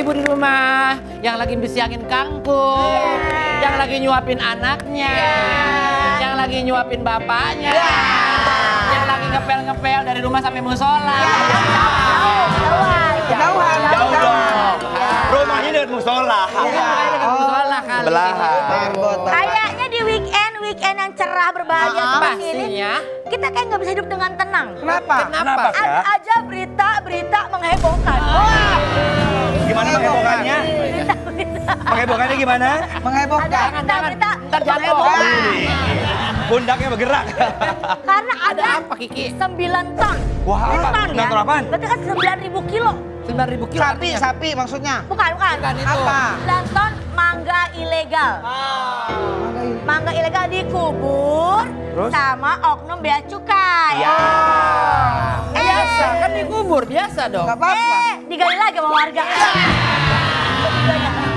ibu-ibu di rumah yang lagi bisiangin kangkung, yang lagi nyuapin anaknya, yang lagi nyuapin bapaknya, yang lagi ngepel-ngepel dari rumah sampai musola. Jauhan. Jauh dong. Rumahnya dekat musola. Musola kali. Belahan. Kayaknya di weekend yang cerah berbahagia seperti ini, Pastinya. kita kayak nggak bisa hidup dengan tenang. Kenapa? Kenapa? Ada aja berita menghebohkan. Gimana menghebohkannya? Menghebohkannya gimana? Menghebohkan. Ada berita Ntar jatuh. menghebohkan. Pundaknya bergerak. Karena ada Apa Kiki? 9 ton. Wah, apa? 9 ton ya. 9 ton apaan? Berarti kan 9.000 kilo. 9.000 kilo. Sapi maksudnya. Bukan. Bukan itu. Apa? 9 ton mangga ilegal. Mangga ilegal dikubur sama oknum bea cukai. Ya. Biasa, kan dikubur. Biasa dong. Gak apa-apa. Digali lagi sama warga.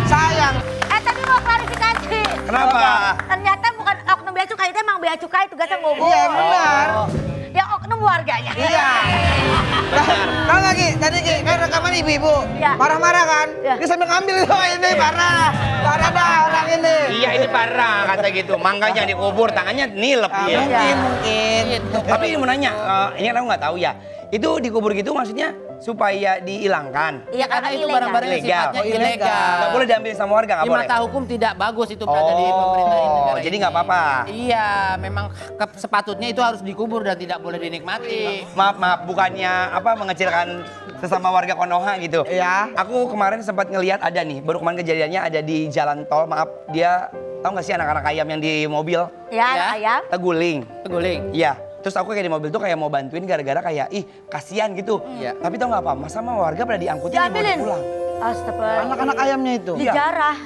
Sayang. Tapi mau klarifikasi. Kenapa? Ternyata bukan oknum bea cukai, itu emang bea cukai tugasnya ngubur. Iya benar. Ya oknum warganya. Iya. Tahu nggak Ki? Tadi Ki, kan rekaman ibu-ibu. Iya. Marah-marah kan? Iya. Dia sambil ngambil itu ini parah. Parah dah orang ini. Iya ini parah kata gitu. Mangganya dikubur, tangannya nilep dia. Mungkin. Tapi mau nanya, ini kan aku nggak tahu ya. Itu dikubur gitu maksudnya supaya dihilangkan. Iya Karena itu ilegal. barang-barang yang Ilegal. sifatnya Oh, ilegal. ilegal. Nggak boleh diambil sama warga, nggak Di boleh. mata hukum tidak bagus itu berada di pemerintahan negara jadi ini. nggak apa-apa. Iya, memang sepatutnya itu harus dikubur dan tidak boleh dinikmati. Maaf, bukannya apa mengecilkan sesama warga Konoha gitu. Iya. Aku kemarin sempat ngelihat ada nih, baru kemarin kejadiannya ada di jalan tol. Maaf, dia tahu nggak sih anak-anak ayam yang di mobil Ya, Ya. ayam. teguling. Teguling. Iya. Terus aku kayak di mobil tuh kayak mau bantuin gara-gara kayak kasihan gitu. Iya. Tapi tau nggak apa? Masa sama warga pada diangkutin dibawa Diambilin. pulang. Astagfirullah. Anak-anak ayamnya itu. Iya. Dijarah.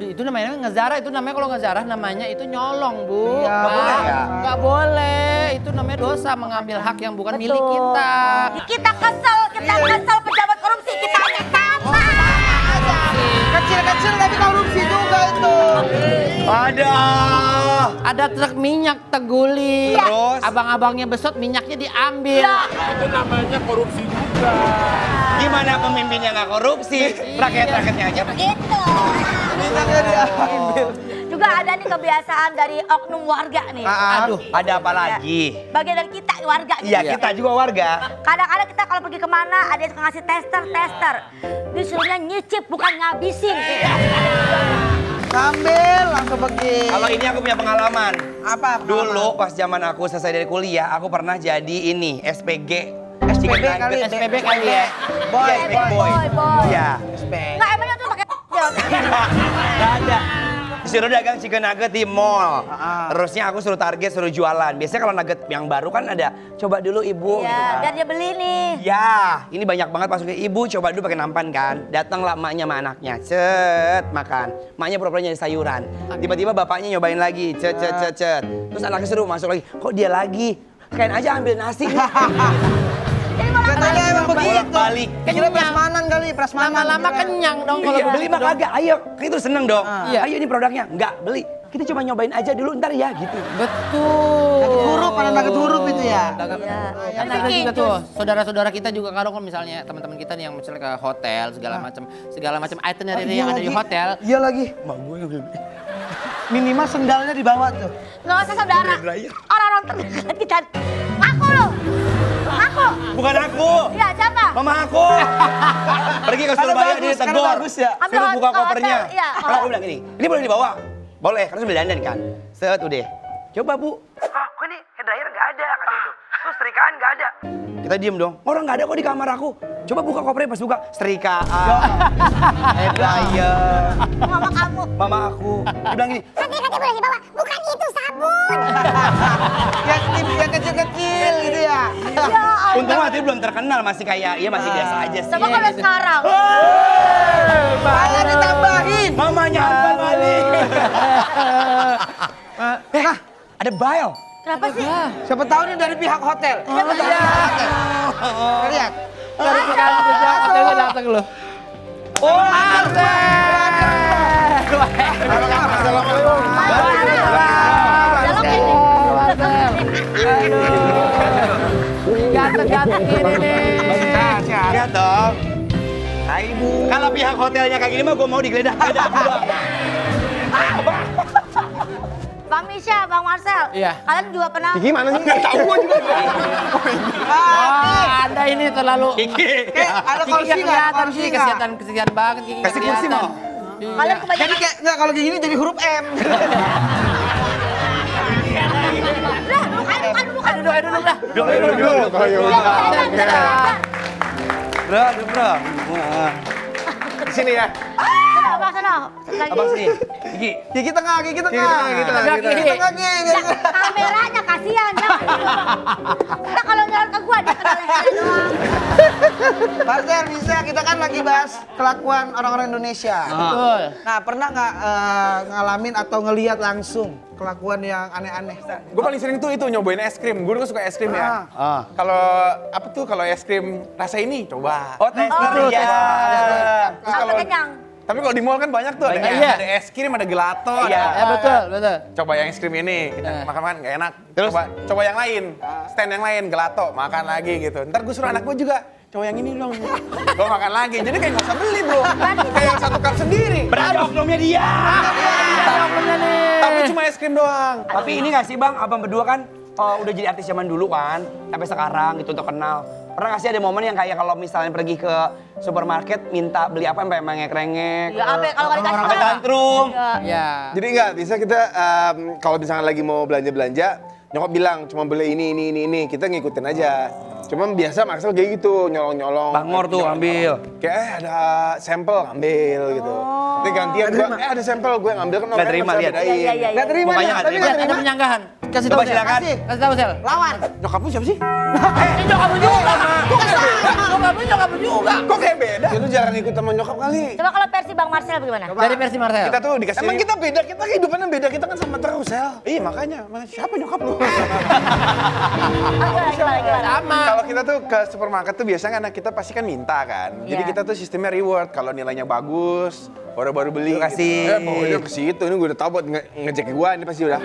Itu namanya ngezarah, itu namanya kalau ngezarah namanya itu nyolong, Bu. Iya. Nggak boleh ya? Nggak boleh, itu namanya dosa mengambil hak yang bukan milik kita. Kita kesel pejabat korupsi. Kita hanya sama. Kecil-kecil tapi korupsi juga itu. Ada. Ada truk minyak teguling. Terus? Abang-abangnya besot minyaknya diambil. Itu namanya korupsi juga. Gimana pemimpinnya nggak korupsi? Rakyat-rakyatnya aja. Gitu. Minyaknya diambil. Juga ada nih kebiasaan dari oknum warga nih. Aduh, ada apa lagi? Bagian dari kita warga. nih. Iya, kita juga warga. Kadang-kadang kita kalau pergi kemana ada yang suka ngasih tester. Disuruhnya nyicip bukan ngabisin. Ngambil langsung pergi. Kalau ini aku punya pengalaman. Apa? Dulu pas zaman aku selesai dari kuliah, aku pernah jadi ini SPG. SPB kali. SPB kali ya. Boy, Iya, SPG boy. boy. Iya. Nggak emangnya tuh pakai Gak ada. Disuruh dagang chicken nugget di mall. Ah. Terusnya aku suruh target, suruh jualan. Biasanya kalau nugget yang baru kan ada, coba dulu ibu gitu Ya, kan. biar dia beli nih. Ya, ini banyak banget masuknya. Ibu coba dulu pakai nampan kan. Datanglah emaknya sama anaknya. Cet, makan. Emaknya pura-pura nyari sayuran. Tiba-tiba bapaknya nyobain lagi. Cet. Terus anaknya suruh masuk lagi. Kok dia lagi? Kain aja ambil nasi. Jadi malah Katanya emang begitu. Bolak-balik. Kira prasmanan kali, prasmanan. Lama-lama kira. kenyang dong kalau Iya, beli mah kagak. Ayo, itu seneng dong. Iya. Ayo ini produknya. Enggak, beli. Kita coba nyobain aja dulu ntar ya gitu. Betul. Nugget huruf, ada nugget huruf itu ya. Iya. Kan ada juga tuh saudara-saudara kita juga kalau misalnya teman-teman kita nih yang misalnya ke hotel segala macam itinerary yang ada di hotel. Iya lagi. Mak gue yang beli. Minimal sendalnya dibawa tuh. Nggak usah saudara. Orang-orang terdekat kita. Aku loh. Aku. Bukan aku. Iya, siapa? Mama aku. Pergi ke Surabaya bagus, dia karena tegur. bagus ya. Ambil Suruh buka hotel, kopernya. iya. Kalau aku bilang ini boleh dibawa? Boleh, karena sudah dandan kan. Set udah. Coba bu. Kok ini hair dryer nggak ada kata itu. Terus serikaan nggak ada. Kita diem dong. Orang nggak ada kok di kamar aku. Coba buka kopernya pas buka. Serikaan. Hair dryer. Mama kamu. Mama aku. Dia bilang gini. Katanya boleh dibawa. Bukan itu sabun. Yang kecil-kecil gitu ya. Ya Untung hati belum terkenal, masih kayak, iya masih biasa aja sih. Coba kalau sekarang. Malah ditambahin. Mamanya apa balik? Ada bile. Kenapa sih? Siapa tahu ini dari pihak hotel. Siapa tahu? Lihat. Dari sekarang hotel gue datang loh. Oh, Assalamualaikum. Ganteng-ganteng ini nih. Lihat dong. Hai Bu. Kalau pihak hotelnya kayak gini mah gue mau digeledah. Bang Misha, Bang Marcel. Iya. Kalian juga pernah Gimana sih? Nggak tahu gue juga. Oh, Anda ini terlalu Kiki. Ada Kiki kursi nggak nggak? kelihatan, Kursi Kiki nggak? kesian banget Kiki. Kasih kursi kelihatan. mau. Iya. kalian Jadi kebanyakan kayak nggak kalau gini jadi huruf M. bukan. Duduk dah. Duduk, ayo. Bro, bro. Di sini ya. Sana, Bang, sana. Lagi. Abang sini. Kiki. Gigi tengah, gigi tengah. Gigi tengah, Kiki. Gigi tengah, Gigi. Nah, kameranya kasihan. Jangan gitu, Bang. Ntar kalau nyolot ke gua dia kena lehernya doang. Marcel, bisa kita kan lagi bahas kelakuan orang-orang Indonesia. Betul. Nah, pernah nggak ngalamin atau ngelihat langsung kelakuan yang aneh-aneh? Gue paling sering tuh itu nyobain es krim. Gue suka es krim ya. Kalau apa tuh kalau es krim rasa ini coba. Oh, tester ya. Terus Sampai kalau kenyang. tapi kalau di mall kan banyak tuh ada, Banyak, iya. ada es krim, ada gelato, Iya. ada Ya betul. coba yang es krim ini, kita makan-makan nggak enak. Terus? Coba yang lain, stand yang lain, gelato, makan lagi gitu. Ntar gue suruh anak gue juga, coba yang ini dong. Gue makan lagi, jadi kayak nggak usah beli bro. Kayak satu cup sendiri. Berarti oknumnya dia. Tapi cuma es krim doang. Tapi ini nggak sih bang, abang berdua kan udah jadi artis zaman dulu kan, sampai sekarang gitu untuk kenal. Pernah nggak sih ada momen yang kayak kalau misalnya pergi ke supermarket minta beli apa sampai mengek-rengek? Ya, apa kalau nggak dikasih Sampai tahu? tantrum. Ya. Jadi nggak bisa kita kalau misalnya lagi mau belanja-belanja, nyokap bilang cuma beli ini, kita ngikutin aja. Cuma biasa Marcel kayak gitu, nyolong-nyolong. Bang Mor tuh ambil. Kayak ada sampel ngambil gitu. Nanti gantian gua, ada sampel gue ngambil kan Nggak terima, lihat. Iya. Nggak terima, Mukanya dia, nggak tapi terima. nggak Ada terima. penyanggahan. Kasih Coba tahu Sel. silakan. Kasih tahu Sel. Lawan. Nyokap lu siapa sih? Nyokap lu juga. Nyokap lu juga. Kok kayak beda? Ya, lu jangan ikut sama nyokap kali. Coba kalau versi Bang Marcel bagaimana? Dari versi Marcel. Kita tuh dikasih. Emang kita beda, kita kehidupannya beda, kita kan sama terus, Sel. Iya makanya, siapa nyokap lu? Gimana? Sama. Kalau kita tuh ke supermarket tuh biasanya anak kita pasti kan minta kan. Jadi Iya. kita tuh sistemnya reward. Kalau nilainya bagus, baru-baru beli. Lu kasih. Gitu. Pokoknya ke situ, ini gue udah tau buat ngecek gue, ini pasti udah.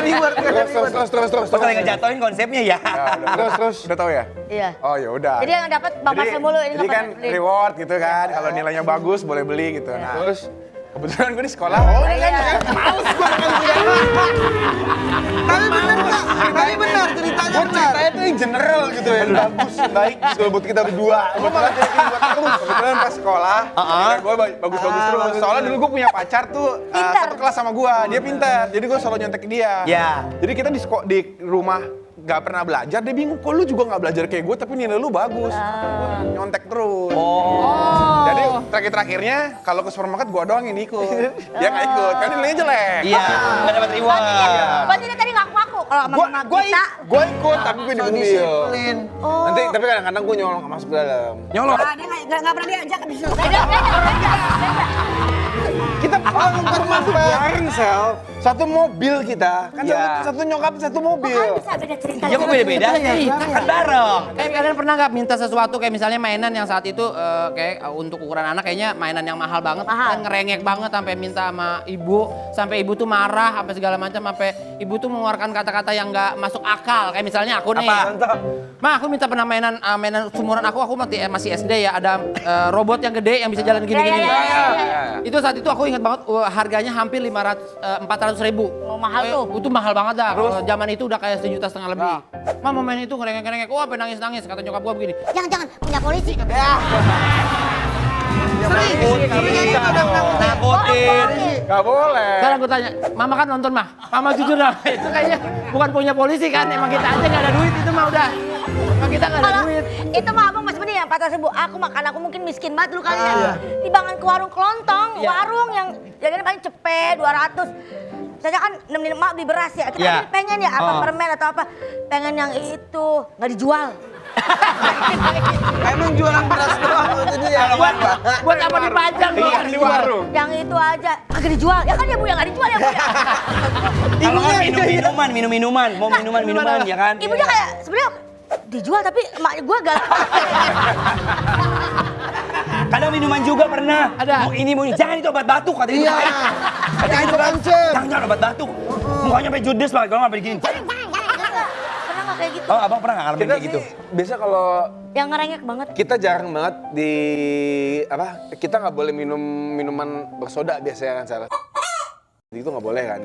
Reward. Terus. Terus lagi ngejatoin konsepnya ya. Ya, terus. Udah tahu ya? Iya. Oh ya udah. Jadi yang dapat Bang Marcel mulu ini Jadi nggak kan pernah beli. reward gitu kan. Kalau nilainya bagus boleh beli gitu. Nah, terus kebetulan gue di sekolah. Iya. Males gue Tapi benar nggak? Tapi benar ceritanya benar. ceritanya tuh yang general gitu ya, bagus, baik gitu buat kita berdua. Gue malah jadi buat terus. Kebetulan pas sekolah, gue bagus-bagus terus. Soalnya dulu gue punya pacar tuh Pintar. satu kelas sama gue, dia pintar. Jadi gue selalu nyontek ke dia. Ya. Jadi kita di rumah nggak pernah belajar, dia bingung kok lu juga nggak belajar kayak gue tapi nilai lu bagus. Gua nyontek terus. Jadi terakhir-terakhirnya kalau ke supermarket gue doang yang ikut. Dia nggak ikut, kan nilainya jelek. Iya, nggak dapat reward. Berarti dia tadi ngaku-ngaku kalau sama mama kita. Gue ikut tapi gue di mobil. Disiplin. Nanti tapi kadang-kadang gue nyolong nggak masuk ke dalam. Nyolong. Dia nggak pernah diajak ke disuruh. Beda. Kita termasuk bareng Sel. Satu mobil kita. Kan Iya. satu nyokap satu mobil. Kan bisa beda cerita. Ya kok beda-beda sih? Kan bareng. Kayak kalian pernah nggak minta sesuatu kayak misalnya mainan yang saat itu kayak untuk ukuran anak kayaknya mainan yang mahal banget Mahal. kan ngerengek banget sampai minta sama ibu tuh marah sampai segala macam sampai ibu tuh mengeluarkan kata-kata yang nggak masuk akal kayak misalnya aku nih. Apa? Ma aku minta pernah mainan sumuran aku masih SD ya ada robot yang gede yang bisa jalan gini-gini. Ya. Itu saat itu aku ingat banget harganya hampir 400.000. Oh, mahal tuh. Itu mahal banget dah. Zaman itu udah kayak 1,5 juta lebih. Ma mau main itu ngerengek-ngerengek. Wah, sampai nangis-nangis kata nyokap gua begini. Jangan punya polisi. Nakutin. Gak boleh. Sekarang gue tanya, Mama kan nonton mah. Mama jujur dah. Itu kayaknya bukan punya polisi kan. Emang kita aja nggak ada duit itu mah udah. Emang kita nggak ada Kalau duit. itu mah abang masih mending ya 400.000. Aku mungkin miskin banget dulu kali ya. Timbangan ke warung kelontong, Iya. warung yang jadinya paling cepet 200. Saya kan nemenin emak beli beras ya. Kita Iya. pengen ya apa permen atau apa. Pengen yang itu nggak dijual. Emang jualan beras doang itu dia. Buat apa dipajang loh? Iya di warung. Yang itu aja kagak dijual. Ya kan ya Bu yang nggak dijual ya Bu ya. Kalau nggak minum-minuman, mau minuman-minuman ya kan? Ibunya kayak sebenarnya dijual tapi emak gue galak. Kadang minuman juga pernah. Ada. Mau ini mau ini. Jangan itu obat batuk kata ibu. Iya. Kata itu kan. Jangan obat batuk. Mukanya sampai judes banget kalau nggak begini. Pernah nggak kayak gitu? Oh abang pernah nggak ngalamin Kita kayak gitu? sih biasa kalau Yang ngerengek banget. Kita jarang banget kita nggak boleh minum minuman bersoda biasanya kan salah. Itu nggak boleh kan.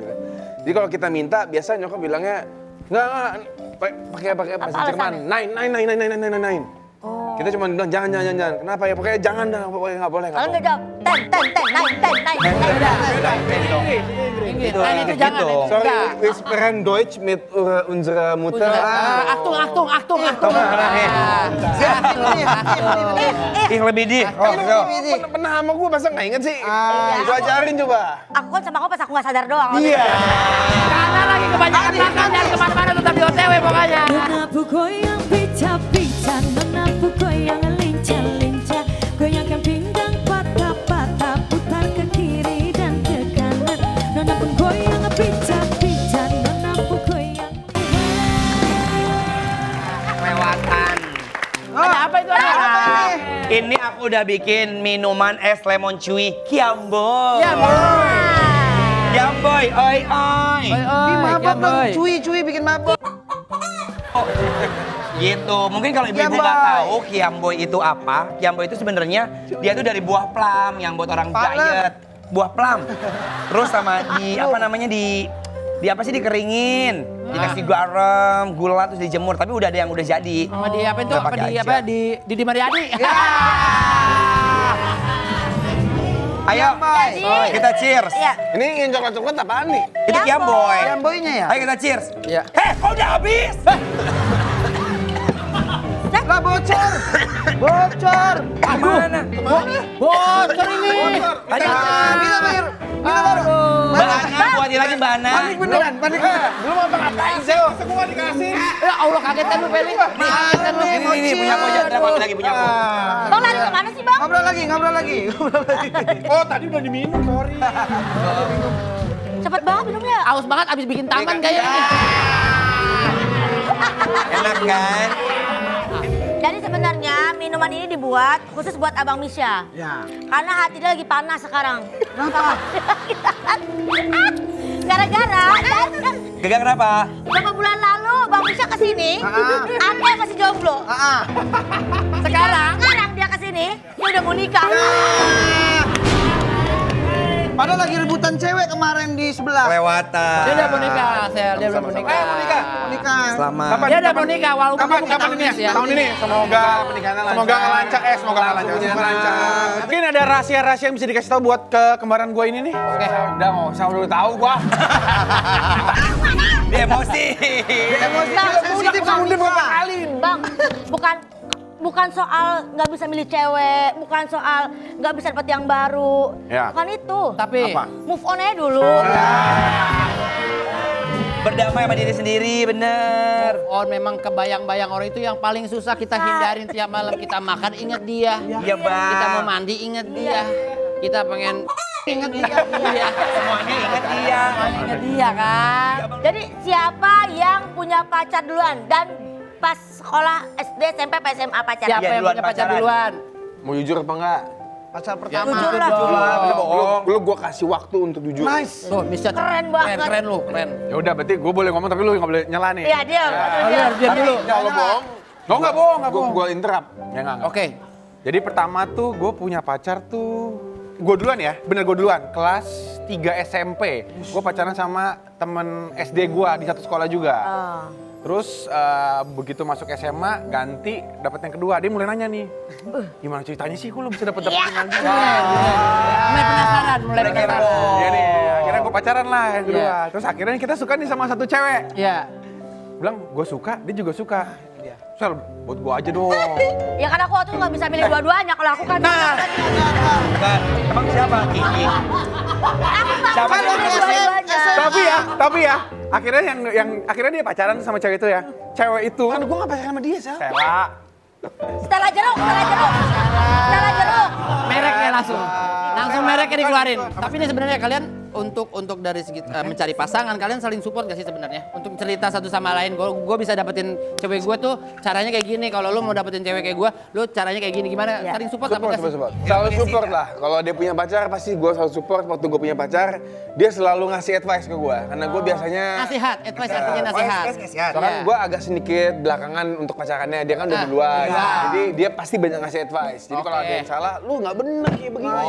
Jadi kalau kita minta biasa nyokap bilangnya nggak pakai bahasa Jerman. Nein. Oh. Kita cuma bilang jangan. Kenapa ya? Pokoknya jangan dah, pokoknya nggak boleh. Kalau nggak jawab, ten, Inggris. Lain itu jangan. Sorry, Enggak. wir sprechen Deutsch mit unserer Mutter. Aktung. Ih lebih di. Pernah sama gue masa nggak inget sih? Gue ajarin coba. Aku kan sama kau pas aku nggak sadar doang. Iya. Karena lagi kebanyakan makan dan kemana-mana tetap di OTW pokoknya. Menapu goyang pecah-pecah, menapu goyang lincah-lincah, goyangkan pinggang patah-patah, putar ke kiri dan ke kanan. Nona pun goyang pecah-pecah, nona pun goyang. Lewatan. Ada apa itu? Ini aku udah bikin minuman es lemon cuy Kiamboy. Kiamboy, oi. Ih, mabok dong, cuy bikin mabok. Gitu. Mungkin kalau ibu-ibu Kiamboy. nggak tahu Kiamboy itu apa, Kiamboy itu sebenarnya dia tuh dari buah plum yang buat orang diet. Buah plum. Terus sama di apa sih dikeringin, dikasih garam, gula terus dijemur. Tapi udah ada yang udah jadi. Sama di apa itu? Udah Apa pakai di aja. apa di Didi Mariadi? Ayo, Jadi- kita cheers. Iya. Ini yang coklat-coklat apaan nih? Itu Kiamboy. Kiamboynya ya? Ayo kita cheers. Iya. Kok udah habis? Lah bocor. Bocor. Gimana? Bocor ini. Ayo. Minum air. Minum baru. Bana, buatin lagi Bana. Beneran, panik. Belum apa ngapain sih? Masa gue nggak dikasih? Ya Allah kagetan lu Feli. Kagetan lu. Ini punya aku aja, dapat lagi punya aku. Bang lari kemana sih bang? Ngobrol lagi. Oh tadi udah diminum, sorry. Cepet banget minumnya. Aus banget abis bikin taman kayaknya. Enak kan? Jadi sebenarnya minuman ini dibuat khusus buat Abang Misha. Ya. Karena hati dia lagi panas sekarang. Kenapa? Gara-gara Gagal kenapa? beberapa bulan lalu Bang Misha kesini, Anda masih jomblo. Sekarang dia kesini, dia udah mau nikah. Padahal lagi rebutan cewek kemarin di sebelah. Kelewatan. Dia udah mau nikah, Sel. Dia udah mau nikah. Nikah. Selamat. Dia udah mau nikah walaupun Kapan kita ini ya? miss ya. Tahun ini. Semoga semoga lancar. Semoga lancar. Mungkin ada rahasia-rahasia yang bisa dikasih tahu buat ke kembaran gue ini nih. Oke, udah mau usah dulu tahu gua. Dia emosi. Sensitif sama Diva. Bang, bukan soal nggak bisa milih cewek, bukan soal nggak bisa dapet yang baru, Ya. bukan itu. Tapi Move on aja dulu. Berdamai sama diri sendiri, bener. memang kebayang-bayang orang itu yang paling susah kita hindarin tiap malam kita makan ingat dia. Iya, Bang. Kita mau mandi ingat dia. Kita pengen ingat dia. Semuanya ingat dia. Semuanya ingat dia kan. Jadi siapa yang punya pacar duluan dan pas sekolah SD, SMP, SMA pacaran? Siapa yang duluan punya pacar pacaran. duluan? Mau jujur apa enggak? Pacar pertama. Jujur lah. Bisa bohong. Lu gua kasih waktu untuk jujur. Nice. Tuh, Misha. Keren banget. Keren lu, keren. Ya udah berarti gua boleh ngomong tapi lu nggak boleh nyela nih. Iya dia. Diam dulu. Kalau bohong. Enggak bohong. Gua interrupt. Ya enggak. Oke. Jadi pertama tuh gue punya pacar tuh, gue duluan ya, bener gue duluan, kelas 3 SMP. Gue pacaran sama temen SD gue di satu sekolah juga. Terus begitu masuk SMA, ganti, dapet yang kedua. Dia mulai nanya nih, gimana ceritanya sih kok lo bisa dapet yang lagi? Mulai penasaran, mulai penasaran. Iya nih, akhirnya gue pacaran lah yang kedua. Iya. Terus akhirnya kita suka nih sama satu cewek. Iya. Bilang, gue suka, dia juga suka. Sel, buat gue aja dong. Ya kan aku waktu itu nggak bisa milih dua-duanya. Kalau aku kan. Bukan. Emang siapa? Kiki. Siapa? Aku milih dua-duanya. Tapi ya, akhirnya dia pacaran sama cewek itu ya. Cewek itu kan gue gak pacaran sama dia, Sel. Stella jeruk. Mereknya langsung. Langsung mereknya dikeluarin. Tapi ini sebenarnya kalian untuk dari segi mencari pasangan kalian saling support gak sih sebenarnya? Untuk cerita satu sama lain. Gue bisa dapetin cewek gue tuh caranya kayak gini. Kalau lu mau dapetin cewek kayak gue, lu caranya kayak gini. Gimana? Iya. Saling support apa gak sih? Selalu support lah. Kalau dia punya pacar pasti gue selalu support. Waktu gue punya pacar, dia selalu ngasih advice ke gue. Karena gue biasanya Nasihat, advice artinya nasihat. soalnya Iya. gue agak sedikit belakangan untuk pacarannya. Dia kan udah duluan. Jadi dia pasti banyak ngasih advice. Jadi kalau ada yang salah, lu nggak bener kayak begini.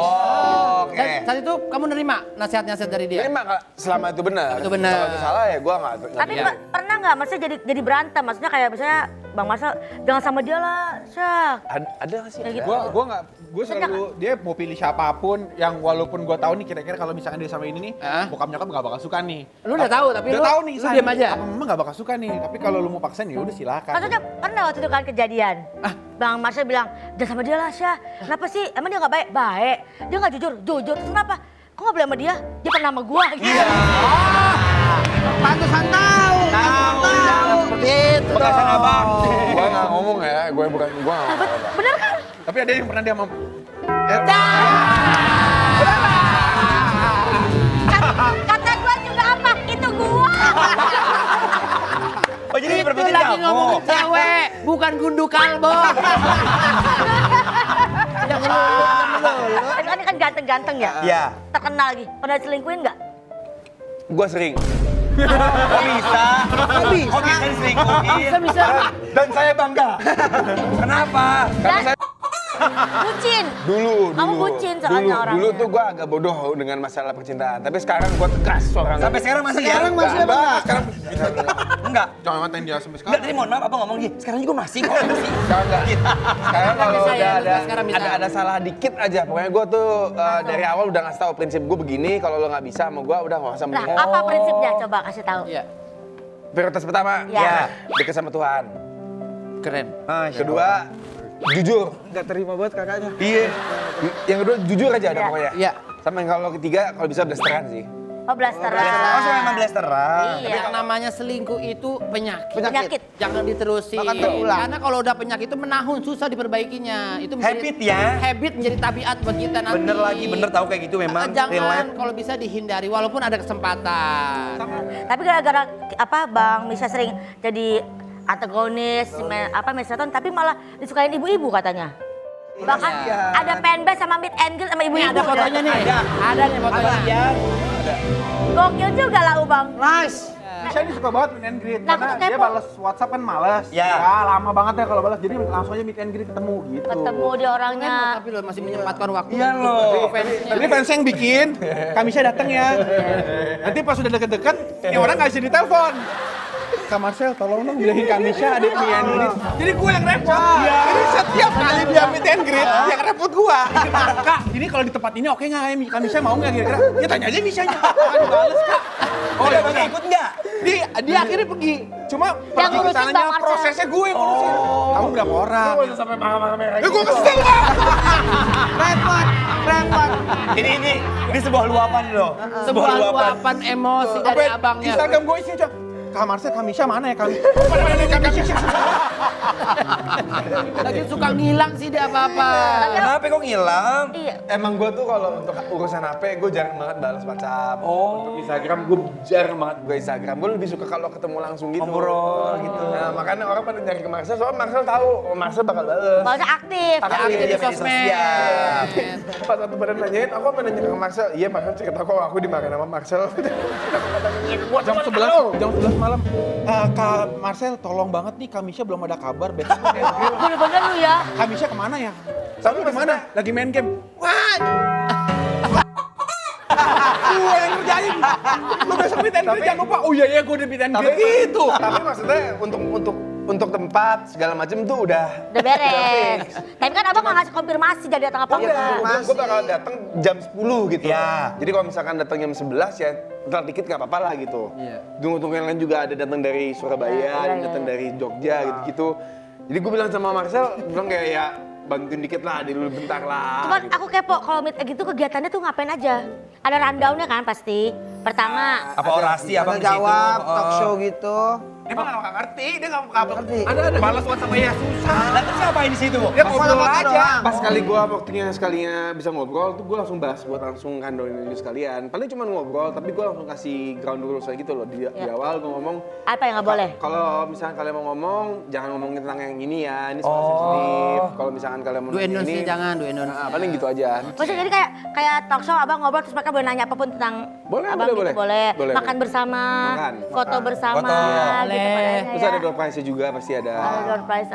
Dan saat itu kamu nerima nasihat-nasihat dari dia? Jadi mah selama itu benar. Itu benar. Kalau itu salah ya gue nggak. Tapi pernah nggak maksudnya jadi berantem? Maksudnya kayak misalnya Bang Marcel jangan sama dia lah, Syah. Ada nggak sih? Kayak gitu. Gue selalu dia mau pilih siapapun yang walaupun gue tahu nih kira-kira kalau misalkan dia sama ini nih, bokap nyokap nggak bakal suka nih. Lu udah tahu tapi Udah lu tahu nih, lu diam aja. Apa memang nggak bakal suka nih? Tapi kalau lu mau paksain ya udah silakan. Maksudnya pernah waktu itu kan kejadian. Bang Marcel bilang, jangan sama dia lah, Syah. Kenapa sih? Emang dia nggak baik? Baik. Dia nggak jujur. Jujur. Terus kenapa? Kok nggak boleh sama dia? Dia pernah sama gua. Gitu. Pantesan tahu. Seperti itu. Bekasan abang. Gue nggak ngomong ya, gue bukan gue. Bener kan? Tapi ada yang pernah dia mau. Kata gua juga apa? Itu gua. Oh jadi Itu berarti lagi kamu. ngomongin cewek, bukan gundu kalbo. Jangan lu. Ini kan ganteng-ganteng ya? Iya. Terkenal lagi. Pernah diselingkuhin nggak? Gue sering. Kok bisa? Kok bisa diselingkuhin? Bisa. Dan saya bangga. Kenapa? Karena saya Bucin. dulu. Kamu bucin soalnya orangnya. Dulu tuh gue agak bodoh dengan masalah percintaan. Tapi sekarang gue tegas orangnya. Sampai sekarang masih ya? Sekarang masih apa? Sekarang Enggak. jangan ngatain dia sampai Enggak, sekarang. tadi mohon maaf abang ngomong gini. Sekarang juga masih kok. Masih. Sekarang enggak. Sekarang kalau bisa ya, udah sekarang bisa. ada salah dikit aja. Pokoknya gue tuh dari awal udah ngasih tahu prinsip gue begini. Kalau lo nggak bisa sama gue udah nggak usah Nah, sama apa prinsipnya? Coba kasih tahu. Iya, Prioritas pertama, Ya. dekat sama Tuhan. keren. Kedua, jujur. Nggak terima buat kakaknya. Iya. Yang kedua jujur aja udah Iya. pokoknya. Iya. Sama yang kalau ketiga kalau bisa blasteran sih. Oh, blasteran. Oh, saya memang blasteran. Tapi Iya. yang namanya selingkuh itu penyakit. Penyakit. Jangan diterusin. Akan terulang. Karena kalau udah penyakit itu menahun, susah diperbaikinya. Itu menjadi- Habit ya. Habit menjadi tabiat buat kita nanti. Bener lagi, bener tahu kayak gitu memang. Jangan Relate. kalau bisa dihindari walaupun ada kesempatan. Tapi gara-gara apa Bang Misha sering jadi antagonis, Mesraton, tapi malah disukain ibu-ibu katanya. Bahkan ada fanbase sama meet and greet sama Ini ibu-ibu. ada fotonya nih. Ada nih fotonya. Gokil juga lah Ubang. Nice. Misha ini suka banget meet and greet Nah, karena aku tuh dia kepo. balas WhatsApp kan males. Ya. Lama banget ya kalau balas. Jadi langsung aja meet and greet ketemu gitu. Ketemu dia orangnya. Tapi lo masih menyempatkan waktu. Iya loh. Jadi fans yang bikin, Kamisha datang ya. Nanti pas sudah deket-deket, orang nggak bisa ditelepon. Kak Marcel, tolong dong bilangin Kamisha ada meet and greet. Jadi gue yang repot. Jadi setiap kali dia meet and greet, yang repot gue. Kak, ini kalau di tempat ini oke nggak ya? Kamisha mau nggak kira-kira? Ya tanya aja Mishanya. Kan dibales Kak. Oh, ya bang ikut nggak? Dia akhirnya pergi. Cuma pergi ke ngurusin sananya Bang Marcel. prosesnya gue yang ngurusin. Kamu berapa orang? Gue sampai marah-marah merah. Ya gue kesel Kak. Repot. Ini sebuah luapan loh. Sebuah luapan emosi dari Sampai abangnya. Instagram gue isinya cuma, Kak Marcel, Kamisha mana ya kami? Mana ya Kamisha? Lagi suka ngilang sih dia apa-apa. Kenapa kok ngilang? Iya. Emang gue tuh kalau untuk urusan HP, gue jarang banget balas WhatsApp. Untuk Instagram, gue jarang banget gue Instagram. Gue lebih suka kalau ketemu langsung gitu. Ngobrol gitu. Nah, makanya orang pada nyari ke Marcel, soalnya Marcel tahu, Marcel bakal bales. Maksudnya aktif. Aktif di media sosmed. sosial. Pas waktu pada nanyain, aku apa nanya ke Marcel? Iya, Marcel cerita kok aku dimarahin sama Marcel. Jam 11 malam. Kak Marcel, tolong banget nih Kamisha belum ada kabar. Besok main game. Bener-bener lu ya. Kamisha kemana ya? Kamu di mana? Lagi main game. Wah! Gue yang ngerjain. Lu besok meet and greet jangan lupa. Oh iya gue udah meet and greet gitu. Tapi maksudnya untuk tempat segala macam tuh udah Udah beres. Tapi kan abang nggak ngasih konfirmasi jadi datang apa enggak. gue bakal datang jam 10 gitu. Ya. Jadi kalau misalkan datang jam 11 ya ntar dikit nggak apa-apa lah gitu. Iya. Tunggu-tunggu yang lain juga ada datang dari Surabaya, ada yang datang dari Jogja gitu-gitu. Jadi gue bilang sama Marcel, bilang kayak ya bantuin dikit lah, di dulu bentar lah. Cuman aku kepo kalau meet gitu kegiatannya tuh ngapain aja? Ada rundownnya kan pasti. Pertama, Apa orasi apa Tanya di situ? jawab, Oh. talk show gitu. Dia mah nggak ngerti, dia nggak Ngerti. Ada. Balas WhatsApp ya susah. Lah terus ngapain di situ? Dia ngobrol Foto-foto aja. doang. Pas kali gua sekalinya bisa ngobrol tuh gua langsung bahas buat langsung kandungin ini sekalian. Paling cuma ngobrol tapi gua langsung kasih ground rules aja gitu loh di awal gua ngomong. apa yang nggak boleh? Kalau misalnya kalian mau ngomong jangan ngomongin tentang yang ini ya, ini soal sensitif. Kalau misalkan kalian mau Du nanya endorse ini, jangan, du endorse. nah, paling gitu aja. Maksudnya jadi kayak talk show abang ngobrol terus mereka boleh nanya apapun tentang Boleh, abang boleh, gitu boleh. Boleh, Makan boleh. bersama, Makan. foto bersama, Foto. gitu Boleh. padanya Terus ya. ada door prize juga pasti ada. Ada door prize.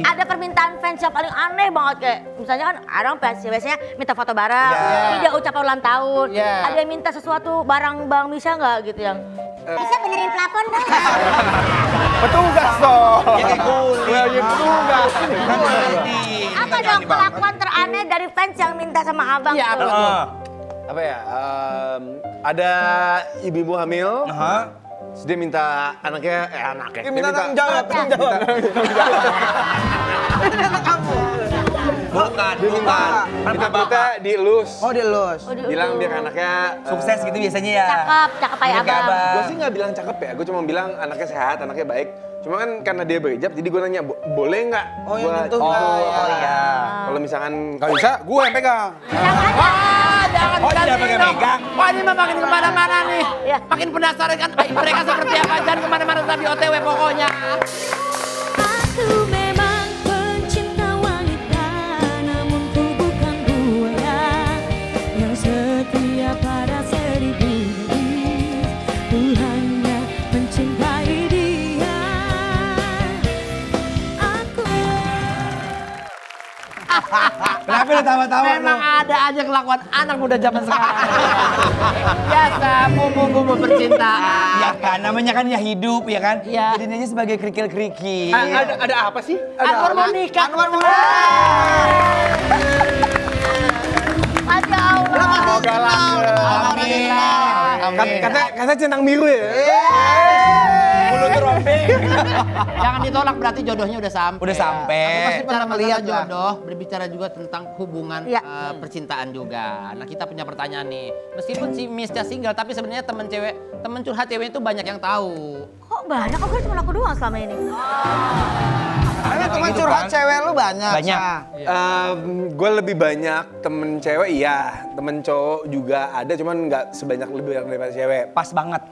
Ada permintaan fans yang paling aneh banget kayak misalnya kan orang biasanya minta foto bareng, terus dia ucapan ulang tahun. Iya. Ada yang minta sesuatu barang Bang Misha nggak gitu yang Bisa benerin plafon dong. Petugas dong. Ya kayak kuli. Ya petugas. apa dong kelakuan teraneh dari fans yang minta sama abang? Iya, tuh? apa tuh? Apa ya? Ada ibu-ibu hamil. Terus dia minta anaknya. Dia minta tanggung jawab, tanggung jawab. Bukan, Dia minta kita dielus. Oh, dielus. Oh, di- Bilang biar anaknya Sukses gitu biasanya ya. Cakep kayak Iya, abang. Abang. Gue sih nggak bilang cakep ya, gue cuma bilang anaknya sehat, anaknya baik. Cuma kan karena dia berhijab, jadi gue nanya boleh nggak? Oh, yang gua itu foto?" nggak, ya. Oh iya. Kalau misalkan nggak bisa, gue yang pegang. Wah, jangan Oh, dikasih tidak pegang-pegang. dong. Wah, ini mah makin kemana-mana nih. Iya. Makin penasaran kan mereka seperti apa. Jangan kemana-mana tapi OTW pokoknya. Aku memang pencinta wanita, namun ku bukan buaya yang setia pada seribu gadis. Ku hanya mencintai dia. Aku Kenapa lu tawa-tawa lu? Memang ada aja kelakuan anak muda zaman sekarang. Biasa, bumbu-bumbu percintaan. Ya kan, namanya kan ya hidup ya kan? Iya. Jadinya sebagai kerikil-kerikil. Ada apa sih? Anwar mau nikah. Anwar mau Masya Allah. Amin. Kata centang biru ya? Mulut terompeng. Jangan ditolak berarti jodohnya udah sampai. Udah sampai. Pasti bicara masalah melihat lah. jodoh, berbicara juga tentang hubungan Iya. percintaan juga. Nah, kita punya pertanyaan nih. Meskipun si Misha single, tapi sebenarnya temen curhat cewek itu banyak yang tahu. Kok banyak? Kok cuma aku doang selama ini? Karena teman gitu curhat kan. cewek lu banyak. Banyak. Sa. Gue lebih banyak temen cewek, iya. Temen cowok juga ada, cuman nggak sebanyak lebih banyak daripada cewek. Pas banget.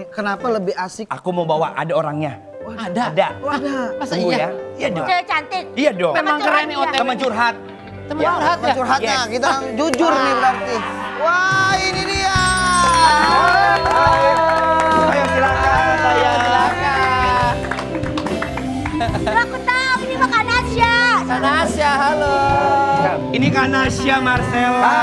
Kenapa lebih asik? Aku mau bawa, ada orangnya. Ada. Ada. Masa Tunggu iya? ya. Iya dong. Cewek cantik. Iya dong. Memang keren nih OTW. Teman curhat. Temen curhat Teman ya? curhatnya, Yes. kita jujur nih berarti. Wah, ini dia. Ayo silakan. Silakan. Aku tahu ini makan Asya. Kanasya, halo. Ini Kanasya Marcella.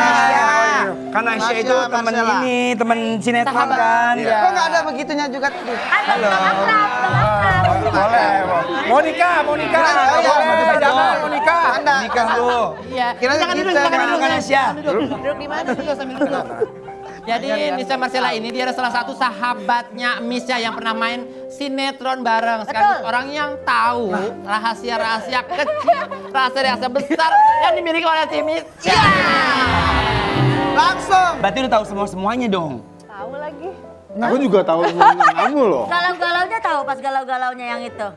Kanasya itu Kanasya, temen Marcella. ini, temen sinetron Sahabat. kan. Iya. Kok nggak ada begitunya juga tuh? Halo. Akrab. Boleh. Mau nikah. Jangan, mau nikah. Anda. Nikah lu. Iya. Kira Jangan kita- duduk, jangan Jangan duduk. Kanasya. Duduk di mana sih? Sambil duduk. Jadi Nisa Marcella ini dia adalah salah satu sahabatnya Misha yang pernah main sinetron bareng. Sekaligus Betul. orang yang tahu rahasia-rahasia kecil, rahasia-rahasia besar yang dimiliki oleh si Misha. Langsung. Berarti lu tahu semuanya dong. Aku juga tahu ngomongin kamu loh. Galau-galaunya tahu pas galau-galaunya yang itu.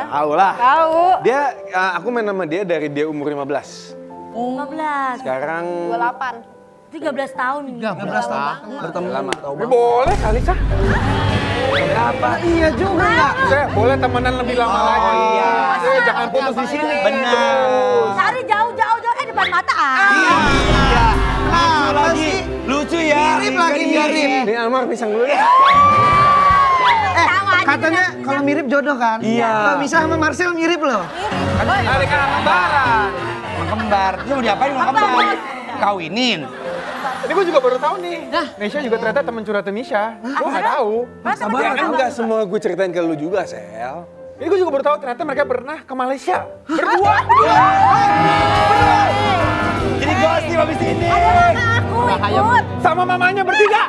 Tahu lah. Tahu. Dia, aku main sama dia dari dia umur 15. 15. Sekarang 13 tahun. 13 tahun. Bertemu lama. Boleh kali Cah. Iya juga nggak? Saya boleh temenan lebih lama lagi. Oh iya. Jangan putus di sini. Benar. Cari jauh-jauh depan mata Lucu lagi. Lucu ya. Mirip lagi, mirip. Ini Almar pisang dulu ya. Katanya kalau mirip jodoh kan? Iya. Kalau Misha sama Marcel mirip loh. Hari kan kembaran. Emang kembar. Lu mau diapain mau kembar? Kawinin. Ini gue juga baru tahu nih. Nesha juga ternyata teman curhatnya Misha. Gue nggak tahu. Ya kan nggak semua gue ceritain ke lu juga, Sel. Ini gue juga baru tahu ternyata mereka pernah ke Malaysia. Berdua. Jadi gosip habis ini. Aku ikut. Sama mamanya bertiga.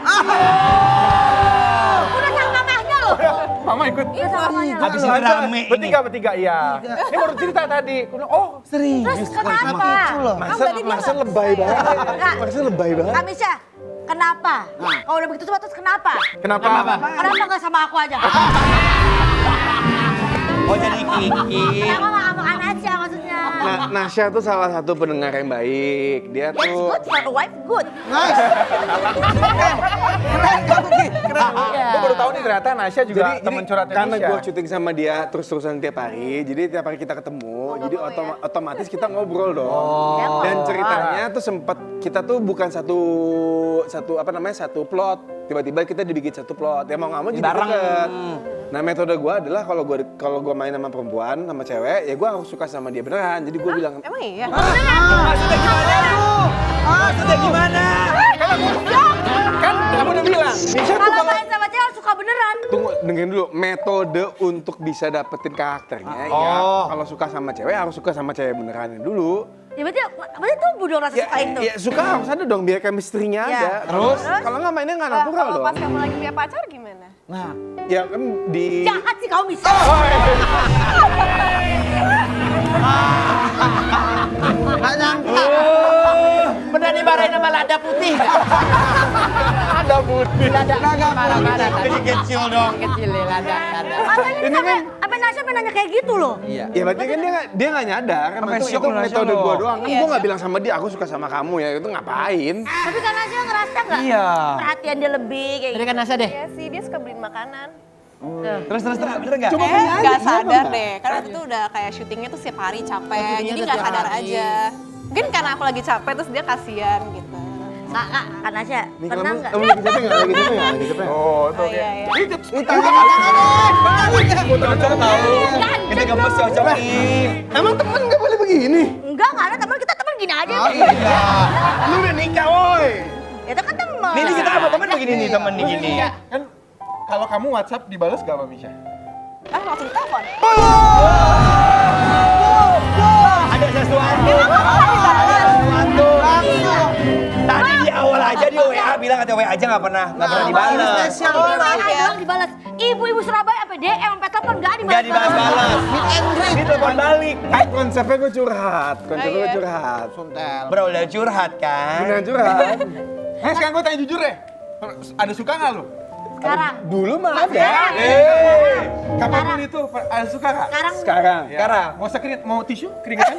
Udah sama mamahnya loh. Mama ikut. Iya sama mamanya. Habis ini rame ini. Bertiga, iya. Ini baru cerita tadi. Aku bilang, oh Terus kenapa? Itu loh. Marcel lebay banget. Marcel lebay banget. Kak Misha, kenapa? Kalau udah begitu semua terus kenapa? Kenapa? Kenapa nggak sama aku aja? Oh jadi Kiki. Kenapa nggak sama Anasya maksudnya? Nah, Nasya tuh salah satu pendengar yang baik. Dia That's tuh good for a wife, good. Nice. Keren kamu Ki. Keren. gue baru tahu nih ternyata Nasya juga teman curhatnya Karena Misha. gue syuting sama dia terus-terusan tiap hari, jadi tiap hari kita ketemu, jadi otomatis kita ngobrol dong. Dan ceritanya tuh sempat kita tuh bukan satu plot, tiba-tiba kita dibikin satu plot. Ya mau nggak mau jadi Bareng. deket. Nah metode gue adalah kalau gue main sama perempuan, sama cewek, ya gue harus suka sama dia beneran. Jadi gue bilang, Emang iya? Maksudnya gimana? Maksudnya gimana? kan kamu udah bilang, Misha tuh Kalau kalau main sama cewek suka beneran. Tunggu, dengerin dulu. Metode untuk bisa dapetin karakternya, ya kalau suka sama cewek harus suka sama cewek benerannya dulu. Ya berarti tumbuh dong rasa suka itu. Ya suka harus ada dong biar chemistry-nya Ya. ada. Terus kalau nggak mainnya nggak natural Kalau dong. pas kamu lagi punya pacar gimana? Nah, Ya kan di Jahat sih kau bisa. nggak nyangka. Bener dimarahin sama lada putih. Ada putih. Lada marah-marah. Jadi kecil dong. Kecil ya lada. Katanya ini sampai Nasya nanya kayak gitu loh. Iya. ya berarti kan dia nggak nyadar. Emang Sampai itu syok lu, metode Nasya, gue lo. doang. Kan gue nggak bilang sama dia aku suka sama kamu ya. Itu ngapain? Tapi kan Nasya ngerasa nggak? Iya. Perhatian dia lebih kayak Jadi gitu. kan Nasa deh. Iya sih, dia suka beliin makanan. Terus bener nggak? Gak sadar deh, karena waktu itu udah kayak syutingnya tuh setiap hari capek, jadi gak sadar aja. Mungkin karena aku lagi capek terus dia kasihan gitu. Kak, kan Nasya Nih pernah kamu nggak? lagi capek nggak? Lagi capek nggak? Lagi capek. Oh, tuh. Iya, iya. Cocok tahu. Kita gemes cocokin. Emang temen nggak boleh begini? Enggak ada teman kita teman gini aja. Lu udah nikah, woi. Itu kan teman. Nih kita apa temen begini nih temen nih gini. Kan kalau kamu WhatsApp dibales gak sama Misha? Langsung telepon. Ada sesuatu. Tadi di awal aja di WA bilang ada WA aja nggak pernah dibalas. Spesial. Ini WA doang dibalas. Ibu-ibu Surabaya sampai DM sampai telepon enggak Nggak dibalas-balas. Ini telepon balik. Konsepnya gue curhat. Konsepnya gue iya. curhat. Suntel. Berawal dari curhat kan. Beneran curhat. Sekarang gue tanya jujur deh. Ada suka nggak lu? sekarang. Dulu mah ada. Kapan pun itu ada suka nggak? Sekarang Sekarang. Mau sekeringat, mau tisu keringetan?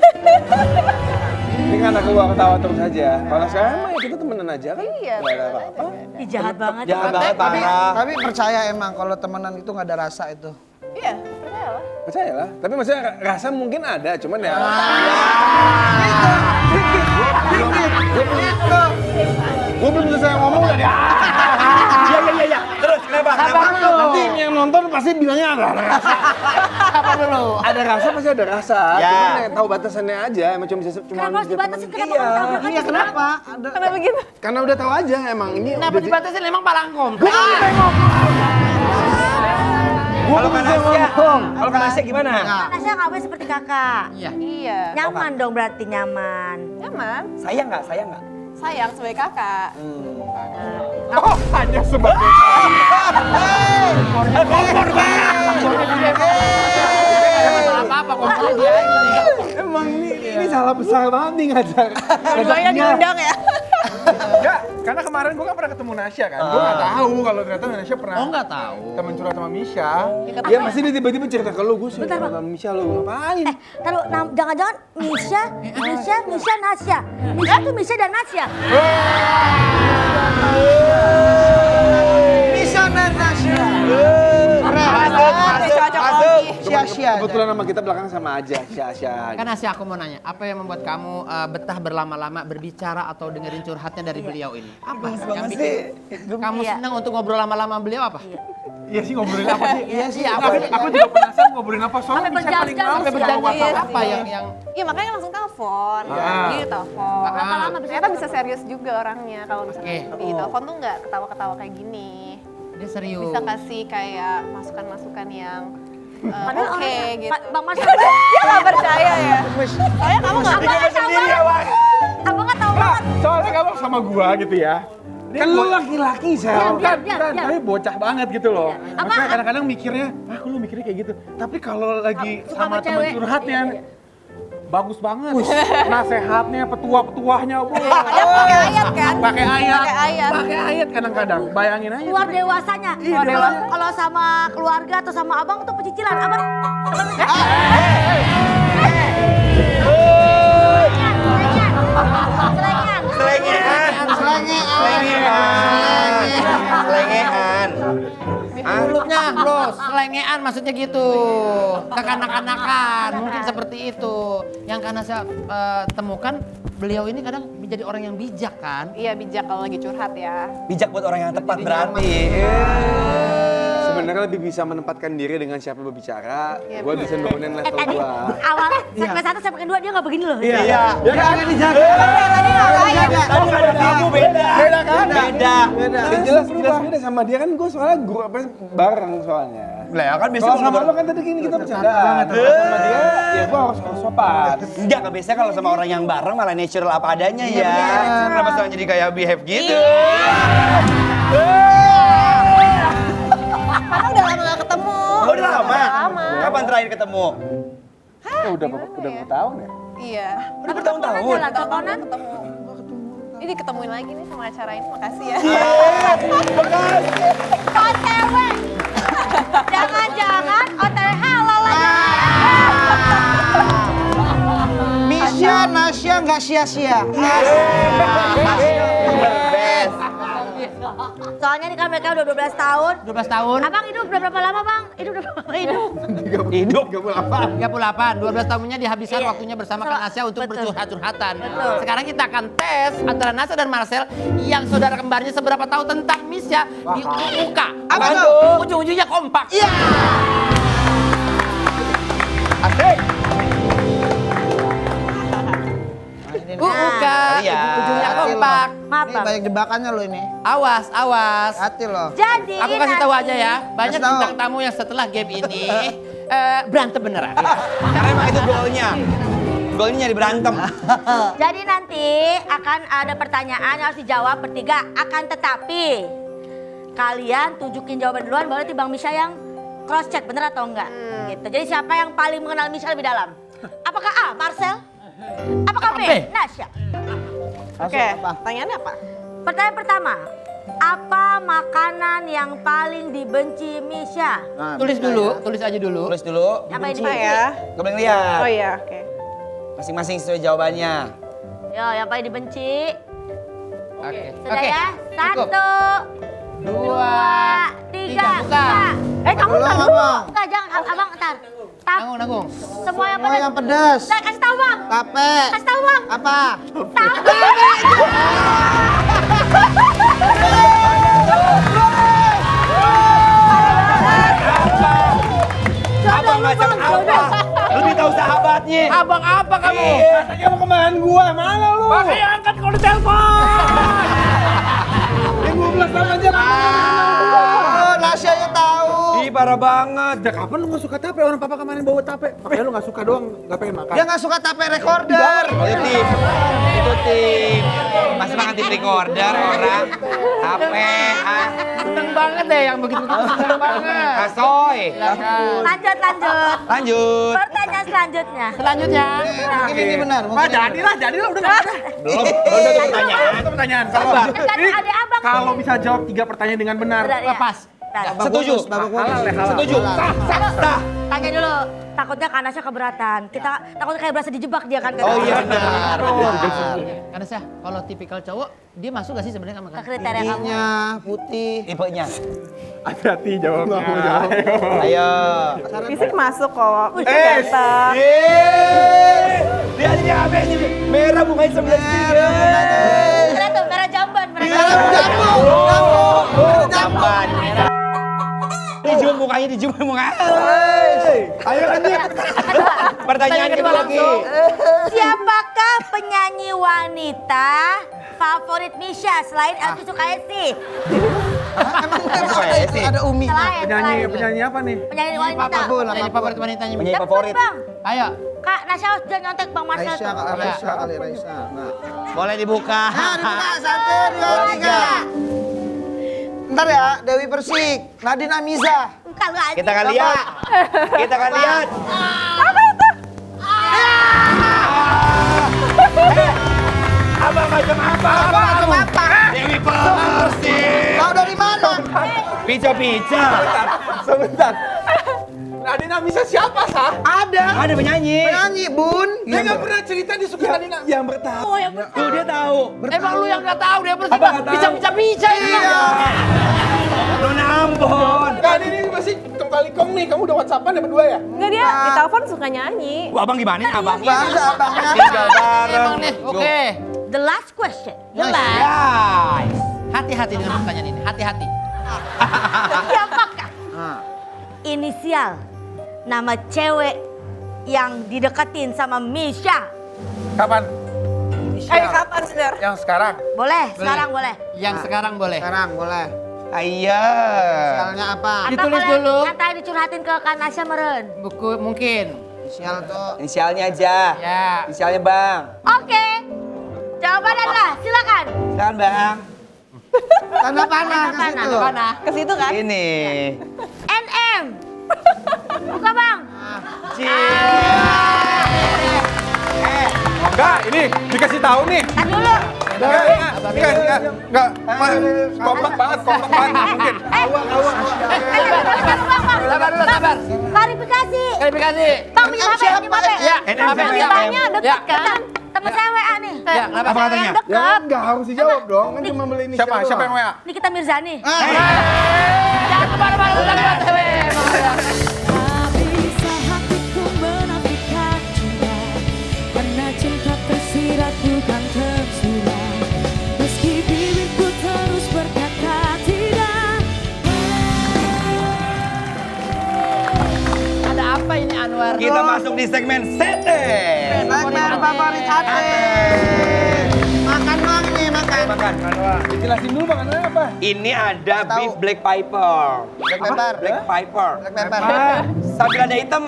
Ini kan aku gua ketawa terus aja. Kalau sekarang mah ya kita temenan aja kan. Iya, Nggak ada apa-apa. Ih, jahat banget. Jahat banget parah. Tapi percaya emang kalau temenan itu nggak ada rasa itu. Iya, percayalah. Percayalah. Tapi maksudnya rasa mungkin ada, cuman ya. Gue belum selesai ngomong udah dia. Iya. Terus kenapa? Nanti yang nonton pasti bilangnya ada rasa. Apa dulu? Ada rasa pasti ada rasa. Ya. Cuman yang tahu batasannya aja. Emang cuma bisa Kenapa harus dibatasin? Kenapa Iya. kamu tabrak aja? Iya kenapa? Ada. Kenapa gitu? Karena udah tahu aja emang ini. Kenapa udah dibatasin emang palangkom? Kalau Kanasya gimana? Kanasya kamu seperti kakak. Iya. Iya. Nyaman dong berarti nyaman. Nyaman. Sayang nggak? Sayang nggak? Sayang sebagai kakak. Oh, hanya sebagai Apa-apa kok dia ini. Emang ini salah besar banget nih ngajak. Dua-duanya diundang ya. Enggak, karena kemarin gue kan pernah ketemu Nasya kan. Gue nggak tahu kalau ternyata Nasya pernah Oh nggak tahu. temen curhat sama Misha. Ya pasti dia tiba-tiba cerita ke lu, gue sih Bentar, Bang. sama Misha lu ngapain? Taruh, jangan-jangan Misha, Nasya. Misha tuh Misha dan Nasya. Bisa dan Nasya. Masuk. Sia-sia. Kebetulan nama kita belakang sama aja, Sia-sia. Kan Asya aku mau nanya, apa yang membuat kamu betah berlama-lama berbicara atau dengerin curhatnya dari beliau ini? Apa yang bikin kamu Iya. senang untuk ngobrol lama-lama beliau apa? Iya sih ngobrolin apa sih? Iya sih. Aku juga penasaran ngobrolin apa soalnya Sampai Misha paling berjam-jam tahu. Sampai berjam-jam Iya apa sih. yang Iya makanya langsung telepon. Ah. Dia telepon. Berapa lama bisa? Ternyata bisa serius juga orangnya kalau misalnya Oke. di telepon tuh nggak ketawa-ketawa kayak gini. dia serius? Bisa kasih kayak masukan-masukan yang Padahal oke orangnya- gitu. Bang Mas, Dia nggak percaya ya. Soalnya kamu nggak abang nggak tahu banget. Soalnya kamu sama gua gitu ya. Kan lu laki-laki, Sel. Kan, Diam. tapi bocah banget gitu loh. Apa? Maksudnya kadang-kadang mikirnya, lu mikirnya kayak gitu. Tapi kalau lagi Suka sama sama teman cewek. curhatnya, bagus banget. Nasehatnya, petua-petuahnya, Bu. Ada pakai ayat kan? Pakai ayat. Pakai ayat. Pakai ayat kadang-kadang. Bayangin aja. Keluar dewasanya. Kalau sama keluarga atau sama abang tuh pecicilan. Abang. Selengean. Mulutnya bros, selengean maksudnya gitu. Kekanak-kanakan, mungkin seperti itu. Yang karena saya temukan, beliau ini kadang menjadi orang yang bijak kan. Iya bijak kalau lagi curhat ya. Bijak buat orang yang tepat berarti. Sebenarnya lebih bisa menempatkan diri dengan siapa berbicara. Iya, Gue bisa nurunin level Tadi gue. awal segmen 1 sampai 2 dia nggak begini loh. Iya. Ya kan dijaga. Tadi ada kamu beda. Beda kan? Beda. Jelas beda sama dia kan gue soalnya guru apa bareng soalnya. Lah ya kan Kalau sama lo kan tadi gini kita bercandaan. Sama dia ya gue harus sopan. Enggak, biasanya kalau sama orang yang bareng malah natural apa adanya ya. Kenapa sekarang jadi kayak behave gitu? Karena udah lama gak ketemu. Oh, udah lama? Kapan terakhir ketemu? Oh, udah bertahun ya? Iya. Udah bertahun-tahun. Teleponan. Ketemu. Ini ketemuin lagi nih sama acara ini, makasih ya. OTW. Jangan-jangan OTW halal lagi. Misha, Nasya nggak sia-sia. Soalnya nih kan mereka udah 12 tahun. 12 tahun, Abang hidup udah berapa lama bang? Hidup udah berapa hidup? Hidup. 38, 12 tahunnya dihabiskan Iya. waktunya bersama Betul. Kak Nasya untuk Betul. bercurhat-curhatan. Betul. Sekarang kita akan tes antara Nasya dan Marcel yang saudara kembarnya seberapa tahu tentang Misha di UUK. Apa tuh? Ujung-ujungnya kompak. Iya. Asik. UUK, Iya. ujungnya Hati lo. kompak. Maaf Ini bang. banyak jebakannya lo ini. Awas, awas. Hati lo. Jadi Aku kasih tahu aja ya, banyak Kasih tahu. bintang tamu yang setelah game ini berantem beneran. Karena emang itu golnya. Golnya nyari berantem. Jadi nanti akan ada pertanyaan yang harus dijawab bertiga. Akan tetapi kalian tunjukin jawaban duluan baru nanti Bang Misha yang cross check bener atau enggak. Gitu. Jadi siapa yang paling mengenal Misha lebih dalam? Apakah A. Marcel? Apakah B. B. Nasya? Oke, pertanyaannya apa? Pertanyaan pertama. Apa makanan yang paling dibenci Misha? Tulis dulu, tulis aja dulu. Tulis dulu. Apa yang Apa dibenci? ya? Gak boleh lihat. Oh iya, oke. Masing-masing sesuai jawabannya. Yo, yang paling dibenci. Oke. Sudah ya? Cukup. 1, 2, 3. buka. Kamu Belum, ntar dulu. Abang. Enggak, jangan. Abang, ntar. Nanggung. Semua yang Oh, pedas. yang pedas. Saya kasih tahu bang. Tape. Kasih tahu bang. Apa? Tape. Abang macam apa? Lebih tahu sahabatnya. Abang apa kamu? Katanya mau kembaran gua, mana lu? Makanya angkat kalau ditelepon. Yang 12 tahun aja Oh, Nasya yang tahu. Ih, parah banget. Sejak kapan lu gak suka tape? Orang papa kemarin bawa tape. Makanya lu gak suka doang, gak pengen makan. Dia nggak suka tape recorder. Itu tim. Itu tim. Masih makan tim recorder orang. HP. Seneng banget deh yang begitu-begitu seneng banget. Kasoy. Lah kan. Lanjut. Lanjut. Pertanyaan selanjutnya. Selanjutnya. Mungkin ini benar. Ah, jadilah udah gak ada. Belum. Baru satu pertanyaan. Itu pertanyaan. Kalau Kan ada abang. kalau bisa jawab 3 pertanyaan dengan benar. Benar, ya. Lepas. Bentar. Setuju. Babak bonus. Halal ya, halal. Setuju. Sah. Tanya dulu. Takutnya Kanasya keberatan. Kita takutnya kayak berasa dijebak dia kan. Oh iya benar. Karena saya kalau tipikal cowok, dia masuk gak sih sebenarnya sama kan? Kriteria kamu. Giginya putih. Tipenya. Hati-hati jawabnya. Ayo. Fisik masuk kok. Wih, Ganteng. Lihat ini apa ini? Merah mukanya sebelah sini. Merah tuh, merah jamban. Jamban. Dijum mukanya, dijum mukanya. Ayo lanjut. Pertanyaan kedua lagi. Siapakah penyanyi wanita favorit Misha selain Elvi Sukaesi? Ada Umi. Penyanyi apa nih? Penyanyi wanita. Jadi favorit wanitanya. Penyanyi Cepet, favorit. Bang. Ayo. Kak Nasya harus jangan nyontek Bang Marcel Raisa, tuh. Raisa kali Raisa. Nah. Boleh dibuka. Nah, dibuka 1, 2, 3. Ntar ya, Dewi Persik, Nadine Amiza. Enggak, lu anjing. Kita akan lihat. Kita akan lihat. Apa itu? Abang macam apa? Macam apa? Dewi Persik. Tahu dari mana? Pica-pica. Sebentar. Nadine Amizah siapa, Sah? Ada penyanyi. Penyanyi, Bun. Dia nggak pernah cerita dia suka Nadine Amizah. Yang bertahan. Oh, yang betul. Tuh dia tahu. Emang lu yang nggak tahu dia bersih Abang nggak tahu. bisa. Nona Ambon. Nadine ini masih kembali kong nih. Kamu udah WhatsAppan ya berdua ya? Enggak, dia di telepon suka nyanyi. Wah, abang gimana? Abang Bangsa abangnya. tinggal bareng. Emang nih, oke. The last question. Guys, hati-hati dengan pertanyaan ini, hati-hati. Siapakah inisial nama cewek yang dideketin sama Misha? Kapan? Kapan, Sir? Yang sekarang? Boleh, sekarang boleh. Yang sekarang boleh. Sekarang boleh. Iya. Inisialnya apa? Ditulis boleh dulu. Katanya dicurhatin ke Kak Nasya meren. Buku mungkin. Inisial tuh. Inisialnya aja. Ya. Inisialnya Bang. Oke. Jawabannya adalah, silakan. Silakan Bang. Tanda panah ke Tanda situ. Mana? Ke situ kan? Ini. NM. Buka bang. Enggak, ini dikasih tahu nih. Tar dulu. Enggak. Kompak banget mungkin. Sabar dulu, sabar. Klarifikasi. Klarifikasi. Bang, minjem HP, minjem HP. Ya, NM. Ceritanya deket kan? Temen saya WA nih. Ya, kenapa? Apa katanya? Ya kan nggak harus dijawab dong. Kan cuma beli inisial Siapa doang. yang WA? Nikita Mirzani. Jangan kemana-mana, udah cewek. Tak bisa hatiku menafikan cinta, karena cinta tersirat bukan tersurat. Meski bibirku terus berkata tidak. Ada apa ini Anwar? Kita masuk di segmen sete. Segmen favorit Ate. Makan bang nih, makan. Makan. Dijelasin dulu makanannya apa? Ini ada Tahu. beef black pepper. Black pepper. Black pepper. Black pepper. Sambil ada hitam.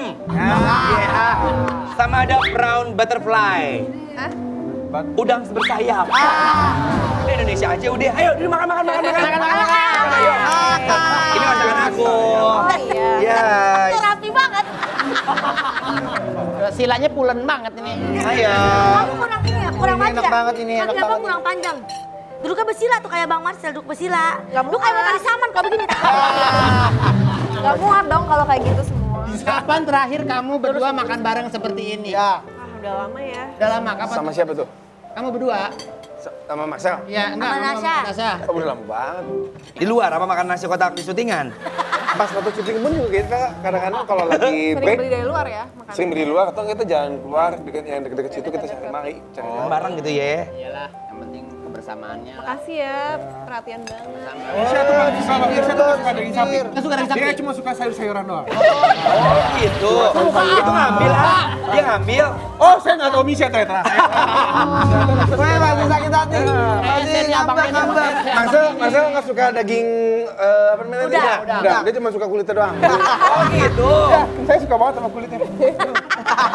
Sama ada brown butterfly. Udang bersayap. Di Indonesia aja udah. Ayo, makan. Ayo. Ini masakan aku. Oh iya. Ya. Itu rapi banget. Silanya pulen banget ini. Ayo. Kamu kurang ini ya, kurang Ini maju enak ya? banget ini, enak Kaki abang banget kurang panjang. Duduknya bersila tuh kayak Bang Marcel, duduk bersila. Lu kayak mau tari saman kalau begini. Gak muat dong kalau kayak gitu semua. Kapan terakhir kamu berdua makan bareng seperti ini? Ya. Udah lama ya. Udah lama, kapan? Sama siapa tuh? Kamu berdua? Sama Marcel? Ya, enggak. Sama kamu Nasya. Nasya. Oh, udah lama banget. Di luar apa makan nasi kotak di syutingan? Pas waktu syuting pun juga kita kadang-kadang kalau lagi Sering break, beli dari luar ya makan. sering beli di luar atau kita jalan keluar yang deket-deket situ kita cari mari. Bareng gitu ya. Iyalah, yang penting kebersamaannya. lah. Makasih ya, perhatian banget. Saya tuh paling suka, saya tuh suka daging sapi. Nggak suka dari sapi? Dia cuma suka sayur-sayuran doang. Oh gitu. Itu ngambil ah. Dia ngambil. Oh, saya nggak tahu Misha ternyata. Weh, masih sakit hati. Masih ngambek. Marcel nggak suka daging apa namanya? Udah. Dia cuma suka kulitnya doang. Oh gitu. Ya, saya suka banget sama kulitnya.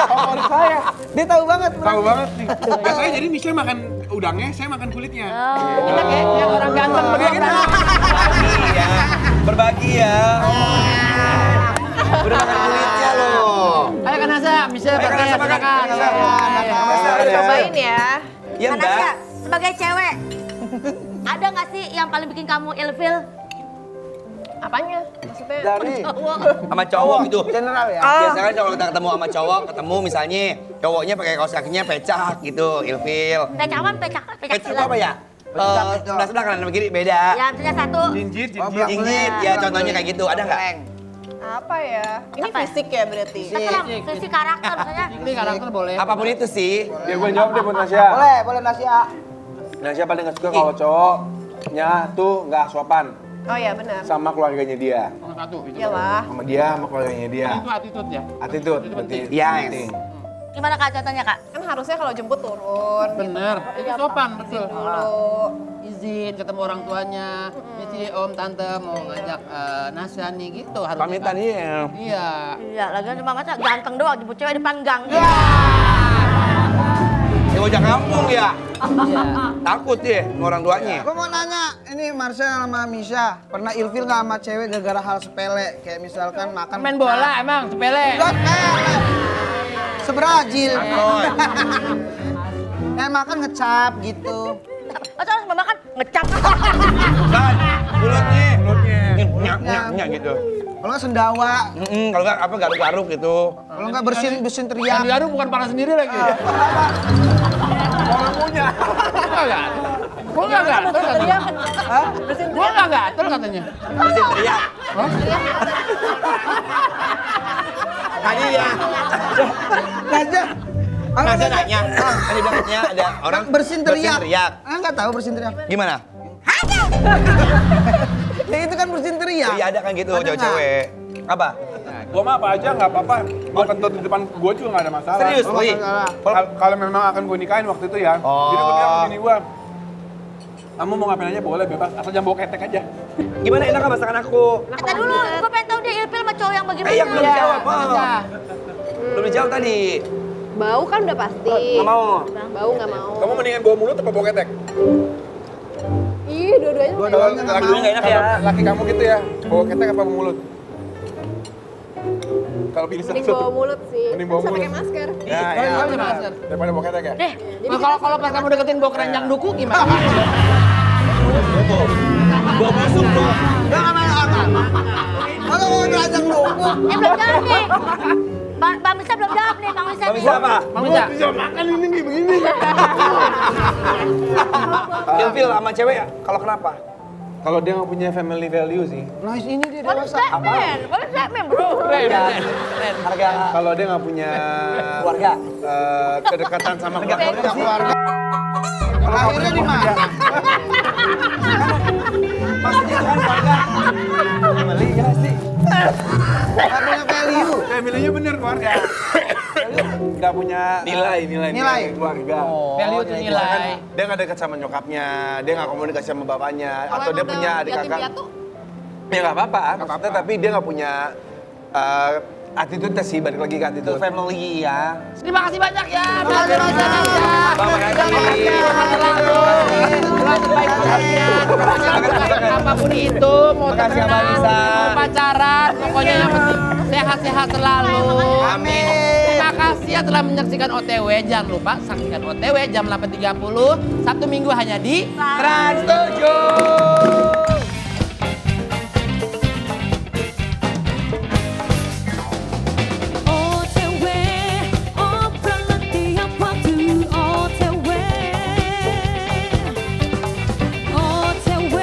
Favorit saya. Dia tahu banget. Tahu banget nih. Biasanya jadi Misha makan udangnya, saya makan kulitnya. Kita kayak yang orang ganteng begitu. Iya. Berbagi ya. Udah makan kulitnya loh. Ayo kan Nasya, bisa Ayo, pakai Nasya, makan. silakan. Nasya. Cobain ya. Iya Kak mbak. Nasya, sebagai cewek, ada nggak sih yang paling bikin kamu ilfil? Apanya? Maksudnya? Dari Sama cowok gitu. general ya. Biasanya kalau kita ketemu sama cowok, ketemu misalnya cowoknya pakai kaos kakinya pecak gitu, ilfil. Pecakan, pecak Pecak itu silat. apa ya? Sebelah kanan sama kiri beda. Ya, misalnya satu. Jinjit. Jinjit, ya contohnya kayak gitu. Ada nggak? Apa ya? Ini Apa ya? fisik ya berarti? Terserah, sisi karakter misalnya. Ini karakter boleh. Apapun itu sih. Ya gue jawab deh buat Nasya. Boleh Nasya. Nasya paling nggak suka kalau cowoknya tuh nggak suapan Oh ya benar. sama keluarganya dia. Nomor satu. Itu. Iyalah. Sama dia, sama keluarganya dia. Itu attitude ya. Attitude, penting. Yes. penting. Gimana Kak contohnya Kak? Kan harusnya kalau jemput turun. Bener. Itu sopan, betul. Dulu. Izin ketemu orang tuanya. Ini om, tante mau ngajak Nasya nih gitu. Harus Pamitan iya. Iya. Iya, lagi cuma masa ganteng doang jemput cewek depan gang. Ya bocah kampung ya. Iya. Takut ya sama orang tuanya. Gue mau nanya, ini Marcel sama Misha pernah ilfil nggak sama cewek gara-gara hal sepele? Kayak misalkan makan Main bola emang sepele. Enggak sepele. Seberajil. Kayak makan ngecap gitu. Atau harus makan ngecap. Kan, mulutnya. Nyak gitu. Kalau nggak sendawa, Kalau nggak apa garuk-garuk gitu. kalau nggak bersin teriak. Yang diaduk bukan panas sendiri lagi. Orang punya. Gua nggak gatel katanya. Gua nggak gatel katanya. Mesin teriak. Tadi ya. Raja, Masa nanya. Tadi bilangnya ada orang bersin teriak. teriak. Nggak tahu bersin teriak. Gimana? Ya itu kan bersin teriak. Iya ada kan gitu Ada nggak? cewek-cewek. Apa? Gua mah apa aja nggak apa-apa. Gua kentut di depan gua juga nggak ada masalah. Serius, Oh, Li? masalah. Kalau memang akan gue nikahin waktu itu ya. Oh. Jadi gue bilang ke bini gua, kamu mau ngapain aja boleh bebas, asal jangan bawa ketek aja. Gimana enak kan masakan aku? Kata dulu, gue pengen tahu dia ilfil sama cowok yang bagaimana. Yang belum dijawab, Belum dijawab tadi. Bau kan udah pasti. Nggak mau. Bau nggak mau. Kamu mendingan bawa mulut apa bawa ketek? Ih, dua-duanya mah Kalau nggak laki, Nggak enak ya. laki kamu gitu ya, bawa ketek apa bawa mulut? Kalau pilih mending satu, bawa mulut sih. Mending bawa Bisa mulut. pakai masker. Ya, Oh, iya, pakai masker. Daripada bawa ketek ya. Deh, Nah, kalau pas kamu deketin bau keranjang duku gimana? Bawa busuk dong. Nggak apa-apa. Kalau mau keranjang duku. belum jawab nih. Bang Bisa belum jawab nih, Bang Bisa nih. Bisa apa? Bang Bisa. Bisa makan ini nih begini. Ilfil sama cewek ya? Kalau kenapa? Kalau dia nggak punya family value sih. Nice ini dia What is dewasa. that man? What is that man, bro? Harga Kalau dia nggak punya keluarga. kedekatan sama keluarga. Keluarga. Lahirnya di mana? Maksudnya kan keluarga. Family ya sih. Nggak punya value. Family-nya bener keluarga. Nggak punya nilai keluarga. Value itu nilai. Dia nggak dekat sama nyokapnya, dia nggak komunikasi sama bapaknya, atau dia punya adik kakak. Ya nggak apa-apa, maksudnya tapi dia nggak punya attitude sih, balik lagi ke Itu attitude. family ya. Terima kasih banyak ya. Makasih, Mas. Bang, makasih. Selamat baik hatinya. Apapun itu, mau Makasih, temenan, Abang Isa. mau pacaran, pokoknya yang penting sehat-sehat selalu. Amin. Terima kasih ya telah menyaksikan OTW. Jangan lupa saksikan OTW jam 8.30 Sabtu Minggu hanya di Trans 7.